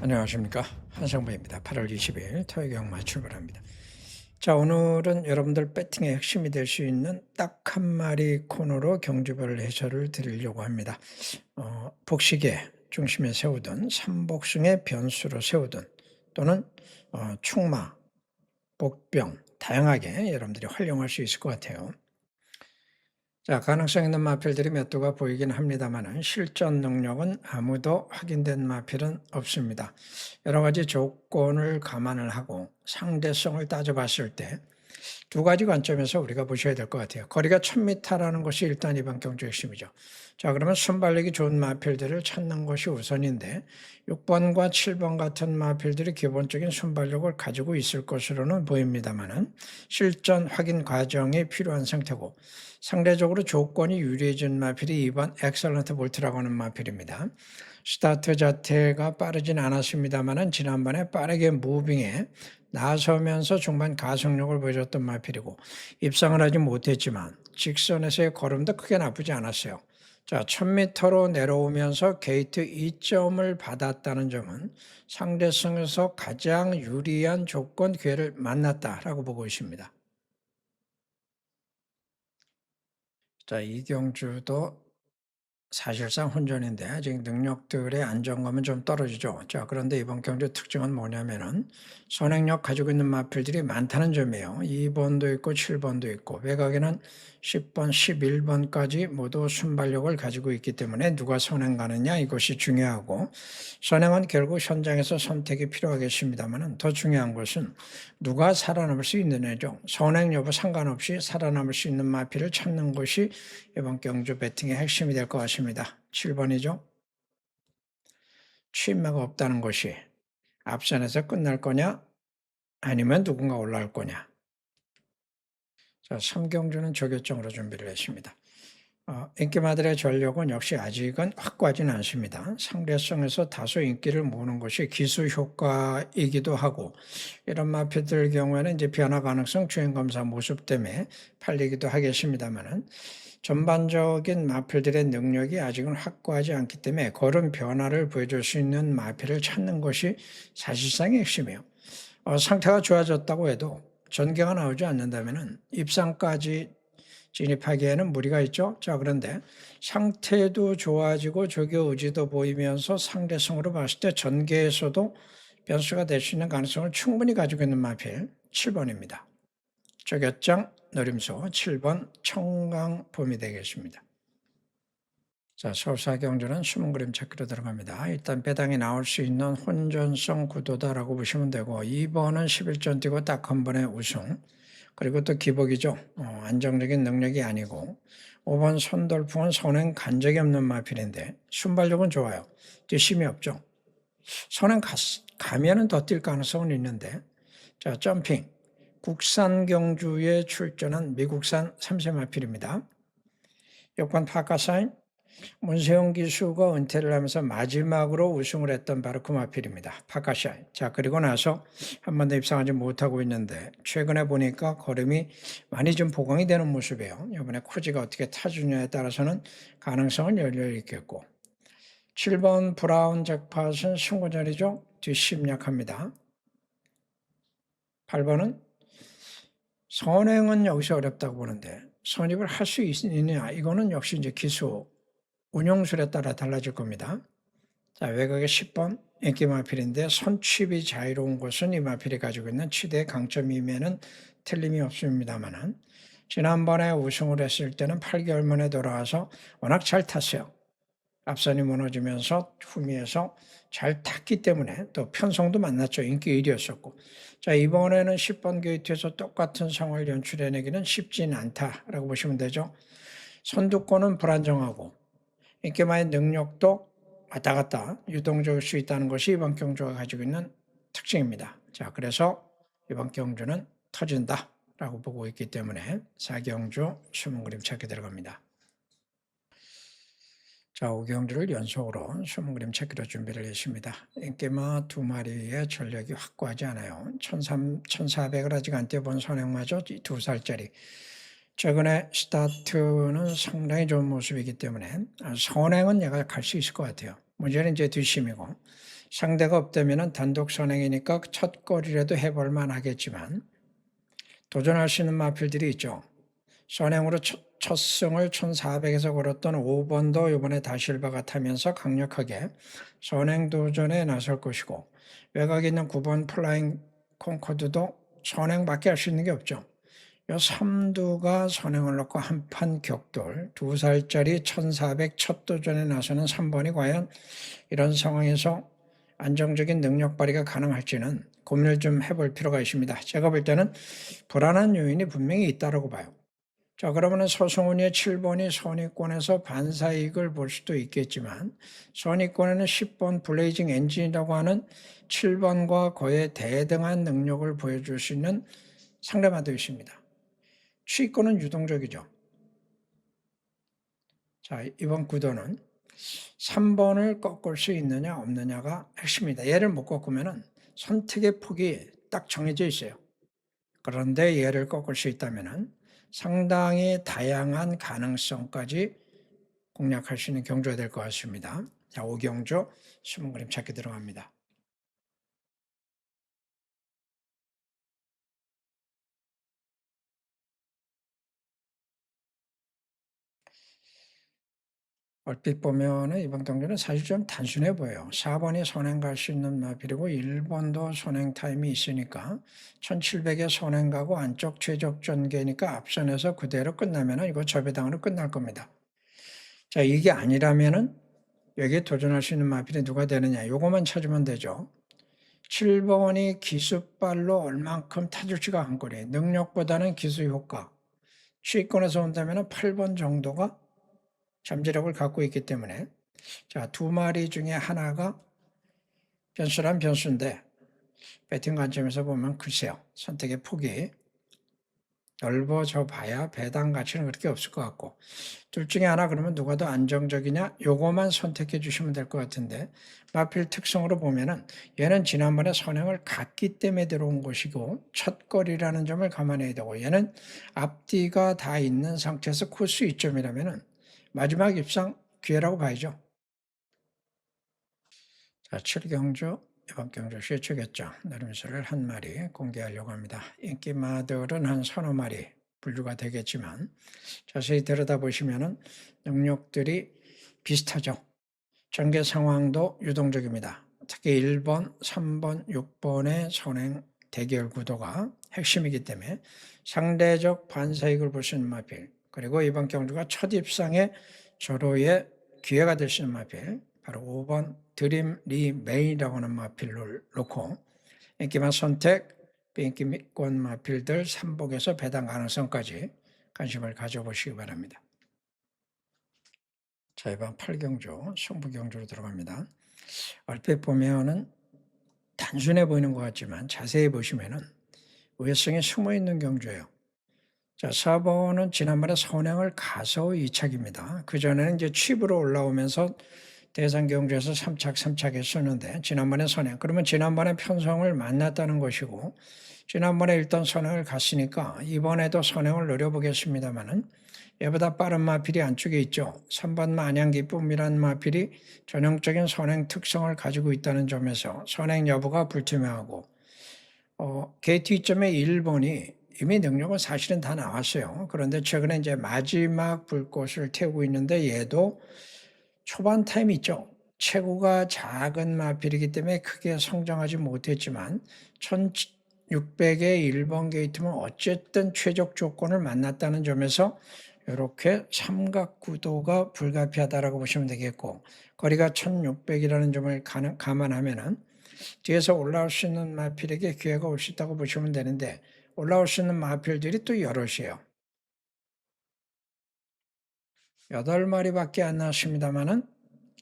안녕하십니까, 한상부입니다. 8월 20일 토요일경마 출발합니다. 자, 오늘은 여러분들 배팅의 핵심이 될 수 있는 딱 한 마리 코너로 경주별 해설을 드리려고 합니다. 복식의 중심에 세우든 삼복승의 변수로 세우든 또는 충마, 복병 다양하게 여러분들이 활용할 수 있을 것 같아요. 자, 가능성 있는 마필들이 몇 도가 보이긴 합니다만 실전 능력은 아무도 확인된 마필은 없습니다. 여러 가지 조건을 감안을 하고 상대성을 따져봤을 때 두 가지 관점에서 우리가 보셔야 될 것 같아요. 거리가 1000m라는 것이 일단 이번 경주 핵심이죠. 자, 그러면 순발력이 좋은 마필들을 찾는 것이 우선인데 6번과 7번 같은 마필들이 기본적인 순발력을 가지고 있을 것으로는 보입니다만 실전 확인 과정이 필요한 상태고 상대적으로 조건이 유리해진 마필이 2번 엑셀런트 볼트라고 하는 마필입니다. 스타트 자체가 빠르진 않았습니다만 지난번에 빠르게 무빙에 나서면서 중반 가속력을 보여줬던 마필이고 입상을 하지 못했지만 직선에서의 걸음도 크게 나쁘지 않았어요. 자, 1000m로 내려오면서 게이트 2점을 받았다는 점은 상대성에서 가장 유리한 조건 기회를 만났다라고 보고 있습니다. 자, 이경주도 사실상 혼전인데 아직 능력들의 안정감은 좀 떨어지죠. 자, 그런데 이번 경주 특징은 뭐냐면은 선행력 가지고 있는 마필들이 많다는 점이에요. 2번도 있고 7번도 있고 외곽에는 10번, 11번까지 모두 순발력을 가지고 있기 때문에 누가 선행 가느냐 이것이 중요하고 선행은 결국 현장에서 선택이 필요하겠습니다만 더 중요한 것은 누가 살아남을 수 있느냐죠. 선행 여부 상관없이 살아남을 수 있는 마필을 찾는 것이 이번 경주 배팅의 핵심이 될 것 같습니다. 7번이죠. 취임마가 없다는 것이 앞선에서 끝날 거냐 아니면 누군가 올라올 거냐. 자, 3경주는 저결정으로 준비를 했습니다. 인기마들의 전력은 역시 아직은 확고하지는 않습니다. 상대성에서 다소 인기를 모으는 것이 기수 효과이기도 하고 이런 마필들 경우에는 이제 변화 가능성 주행검사 모습 때문에 팔리기도 하겠습니다만은 전반적인 마필들의 능력이 아직은 확고하지 않기 때문에 그런 변화를 보여줄 수 있는 마필을 찾는 것이 사실상의 핵심이에요. 상태가 좋아졌다고 해도 전개가 나오지 않는다면 입상까지 진입하기에는 무리가 있죠. 자, 그런데 상태도 좋아지고 조교 의지도 보이면서 상대성으로 봤을 때 전개에서도 변수가 될 수 있는 가능성을 충분히 가지고 있는 마필 7번입니다. 저격장 노림수 7번 청강봄이 되겠습니다. 자, 서울사경주는 숨은 그림 찾기로 들어갑니다. 일단 배당이 나올 수 있는 혼전성 구도다라고 보시면 되고 2번은 11전 뛰고 딱 한 번의 우승 그리고 또 기복이죠. 안정적인 능력이 아니고 5번 손돌풍은 선행 간 적이 없는 마필인데 순발력은 좋아요. 뒷심이 없죠. 선행 가면은 더 뛸 가능성은 있는데 자, 점핑 국산 경주에 출전한 미국산 3세 마필입니다. 6번 파카사인 문세영 기수가 은퇴를 하면서 마지막으로 우승을 했던 바로 그 마필입니다. 파카샤인. 자, 그리고 나서 한 번도 입상하지 못하고 있는데 최근에 보니까 걸음이 많이 좀 보강이 되는 모습이에요. 이번에 코지가 어떻게 타주냐에 따라서는 가능성은 열려 있겠고 7번 브라운 잭팟은 승부자리죠. 뒷심 약합니다. 8번은 선행은 여기서 어렵다고 보는데 선입을 할 수 있느냐 이거는 역시 이제 기수 운용술에 따라 달라질 겁니다. 자, 외곽의 10번 인기 마필인데 선취입이 자유로운 것은 이 마필이 가지고 있는 최대의 강점임에는 틀림이 없습니다만 지난번에 우승을 했을 때는 8개월 만에 돌아와서 워낙 잘 탔어요. 앞선이 무너지면서 후미에서 잘 탔기 때문에 또 편성도 만났죠. 인기 1위였었고. 자, 이번에는 10번 게이트에서 똑같은 상황을 연출해내기는 쉽지는 않다라고 보시면 되죠. 선두권은 불안정하고 인기마의 능력도 왔다 갔다 유동적일 수 있다는 것이 이번 경주가 가지고 있는 특징입니다. 자, 그래서 이번 경주는 터진다라고 보고 있기 때문에 4경주 숨은 그림 찾기 들어갑니다. 자, 5경주를 연속으로 숨은 그림 찾기로 준비를 했습니다. 인기마 두 마리의 전력이 확고하지 않아요. 1400을 아직 안 뛰어본 선행마저 2살짜리. 최근에 스타트는 상당히 좋은 모습이기 때문에 선행은 내가 갈 수 있을 것 같아요. 문제는 이제 뒷심이고 상대가 없다면 단독 선행이니까 첫 거리라도 해볼 만하겠지만 도전할 수 있는 마필들이 있죠. 선행으로 첫 승을 1400에서 걸었던 5번도 이번에 다실바 같으면서 강력하게 선행 도전에 나설 것이고, 외곽에 있는 9번 플라잉 콩코드도 선행밖에 할 수 있는 게 없죠. 이 삼두가 선행을 놓고 한판 격돌, 2살짜리 1400 첫 도전에 나서는 3번이 과연 이런 상황에서 안정적인 능력 발휘가 가능할지는 고민을 좀 해볼 필요가 있습니다. 제가 볼 때는 불안한 요인이 분명히 있다고 봐요. 자, 그러면 서승훈이의 7번이 선의권에서 반사이익을 볼 수도 있겠지만, 선의권에는 10번 블레이징 엔진이라고 하는 7번과 거의 대등한 능력을 보여줄 수 있는 상대마도 있습니다. 취권은 유동적이죠. 자, 이번 구도는 3번을 꺾을 수 있느냐 없느냐가 핵심입니다. 얘를 못 꺾으면 선택의 폭이 딱 정해져 있어요. 그런데 얘를 꺾을 수 있다면 상당히 다양한 가능성까지 공략할 수 있는 경주가 될 것 같습니다. 자, 5경주 숨은 그림 찾기 들어갑니다. 얼핏 보면 이번 경주는 사실 좀 단순해 보여요. 4번이 선행 갈 수 있는 마필이고 1번도 선행 타임이 있으니까 1700에 선행 가고 안쪽 최적 전개니까 앞선에서 그대로 끝나면 이거 접배당으로 끝날 겁니다. 자, 이게 아니라면은 여기에 도전할 수 있는 마필이 누가 되느냐, 요거만 찾으면 되죠. 7번이 기수발로 얼만큼 타줄지가 관건이에요. 능력보다는 기수 효과. 취권에서 온다면 8번 정도가 잠재력을 갖고 있기 때문에, 자, 두 마리 중에 하나가 변수란 변수인데, 배팅 관점에서 보면 글쎄요, 선택의 폭이 넓어져 봐야 배당 가치는 그렇게 없을 것 같고, 둘 중에 하나 그러면 누가 더 안정적이냐, 요거만 선택해 주시면 될 것 같은데, 마필 특성으로 보면은 얘는 지난번에 선행을 갔기 때문에 들어온 것이고 첫 거리라는 점을 감안해야 되고, 얘는 앞뒤가 다 있는 상태에서 코스 이점이라면은 마지막 입상 기회라고 봐야죠. 자, 7경주 이번 경주 실추겠죠. 나름수를 한 마리 공개하려고 합니다. 인기마들은 한 서너 마리 분류가 되겠지만 자세히 들여다보시면 능력들이 비슷하죠. 전개 상황도 유동적입니다. 특히 1번, 3번, 6번의 선행 대결 구도가 핵심이기 때문에 상대적 반사익을 볼 수 있는 마필, 그리고 이번 경주가 첫 입상의 절호의 기회가 될 수 있는 마필, 바로 5번 드림 리 메이라고 하는 마필을 놓고 인기만 선택, 비인기권 마필들 3복에서 배당 가능성까지 관심을 가져보시기 바랍니다. 자, 이번 8경주 승부경주로 들어갑니다. 얼핏 보면은 단순해 보이는 것 같지만 자세히 보시면은 우회성이 숨어있는 경주예요. 자, 4번은 지난번에 선행을 가서 2착입니다. 그전에는 이제 칩으로 올라오면서 대상 경주에서 3착 했었는데 지난번에 선행, 그러면 지난번에 편성을 만났다는 것이고, 지난번에 일단 선행을 갔으니까 이번에도 선행을 노려보겠습니다만은 얘보다 빠른 마필이 안쪽에 있죠. 3번 마냥기쁨이란 마필이 전형적인 선행 특성을 가지고 있다는 점에서 선행 여부가 불투명하고, 게이트 2점의 1번이 이미 능력은 사실은 다 나왔어요. 그런데 최근에 이제 마지막 불꽃을 태우고 있는데 얘도 초반 타임이 있죠. 체구가 작은 마필이기 때문에 크게 성장하지 못했지만 1600의 1번 게이트면 어쨌든 최적 조건을 만났다는 점에서 이렇게 삼각구도가 불가피하다라고 보시면 되겠고, 거리가 1600이라는 점을 감안하면은 뒤에서 올라올 수 있는 마필에게 기회가 올 수 있다고 보시면 되는데, 올라올 수 있는 마필들이 또 여럿이에요. 8마리밖에 안 나왔습니다만은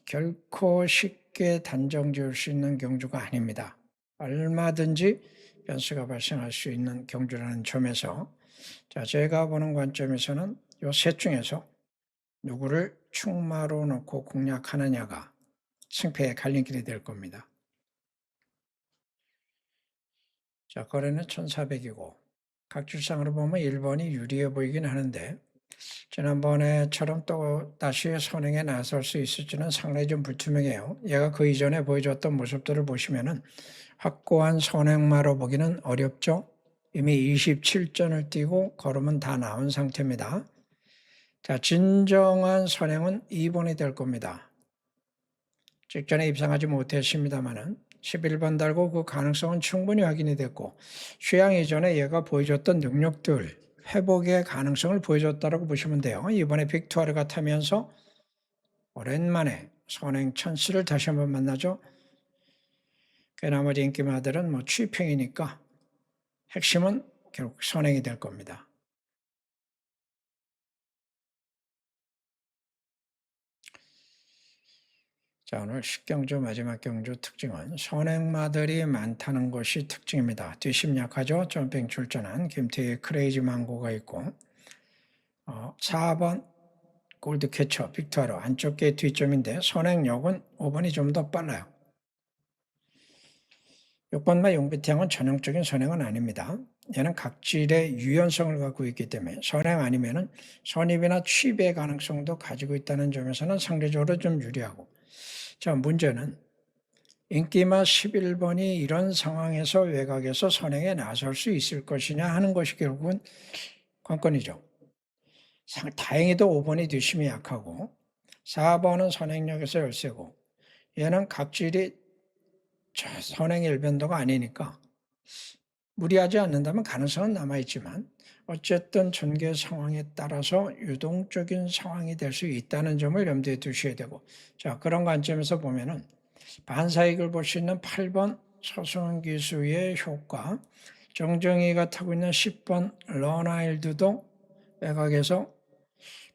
결코 쉽게 단정 지을 수 있는 경주가 아닙니다. 얼마든지 변수가 발생할 수 있는 경주라는 점에서, 자, 제가 보는 관점에서는 이 셋 중에서 누구를 충마로 놓고 공략하느냐가 승패의 갈림길이 될 겁니다. 자, 거래는 1400이고 각질상으로 보면 1번이 유리해 보이긴 하는데 지난번에처럼 또 다시 선행에 나설 수 있을지는 상당히 좀 불투명해요. 얘가 그 이전에 보여줬던 모습들을 보시면은 확고한 선행마로 보기는 어렵죠. 이미 27전을 뛰고 걸음은 다 나온 상태입니다. 자, 진정한 선행은 2번이 될 겁니다. 직전에 입상하지 못했습니다만은 11번 달고 그 가능성은 충분히 확인이 됐고 휴양 이전에 얘가 보여줬던 능력들 회복의 가능성을 보여줬다고 보시면 돼요. 이번에 빅투아르가 타면서 오랜만에 선행 찬스를 다시 한번 만나죠. 그 나머지 인기마들은 뭐 취평이니까 핵심은 결국 선행이 될 겁니다. 자, 오늘 10경주 마지막 경주 특징은 선행마들이 많다는 것이 특징입니다. 뒷심 약하죠. 점핑 출전한 김태희 크레이지 망고가 있고 4번 골드캐쳐 빅투아르 안쪽 게 뒷점인데 선행력은 5번이 좀 더 빨라요. 6번마 용비태양은 전형적인 선행은 아닙니다. 얘는 각질의 유연성을 갖고 있기 때문에 선행 아니면은 선입이나 취입의 가능성도 가지고 있다는 점에서는 상대적으로 좀 유리하고 자, 문제는 인기마 11번이 이런 상황에서 외곽에서 선행에 나설 수 있을 것이냐 하는 것이 결국은 관건이죠. 다행히도 5번이 뒷심이 약하고 4번은 선행력에서 열세고 얘는 각질이 선행 일변도가 아니니까 무리하지 않는다면 가능성은 남아있지만 어쨌든 전개 상황에 따라서 유동적인 상황이 될 수 있다는 점을 염두에 두셔야 되고 자 그런 관점에서 보면은 반사익을 볼 수 있는 8번 서승원 기수의 효과 정정희가 타고 있는 10번 런아일드도 외곽에서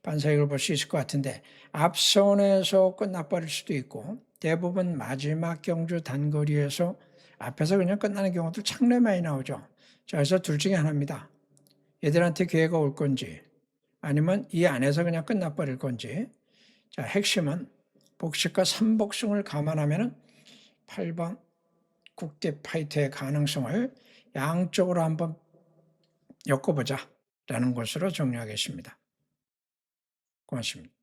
반사익을 볼 수 있을 것 같은데 앞선에서 끝나버릴 수도 있고 대부분 마지막 경주 단거리에서 앞에서 그냥 끝나는 경우도 상당히 많이 나오죠. 자, 그래서 둘 중에 하나입니다. 얘들한테 기회가 올 건지 아니면 이 안에서 그냥 끝나버릴 건지 자, 핵심은 복식과 3복승을 감안하면 8번 국대 파이터의 가능성을 양쪽으로 한번 엮어보자 라는 것으로 정리하겠습니다. 고맙습니다.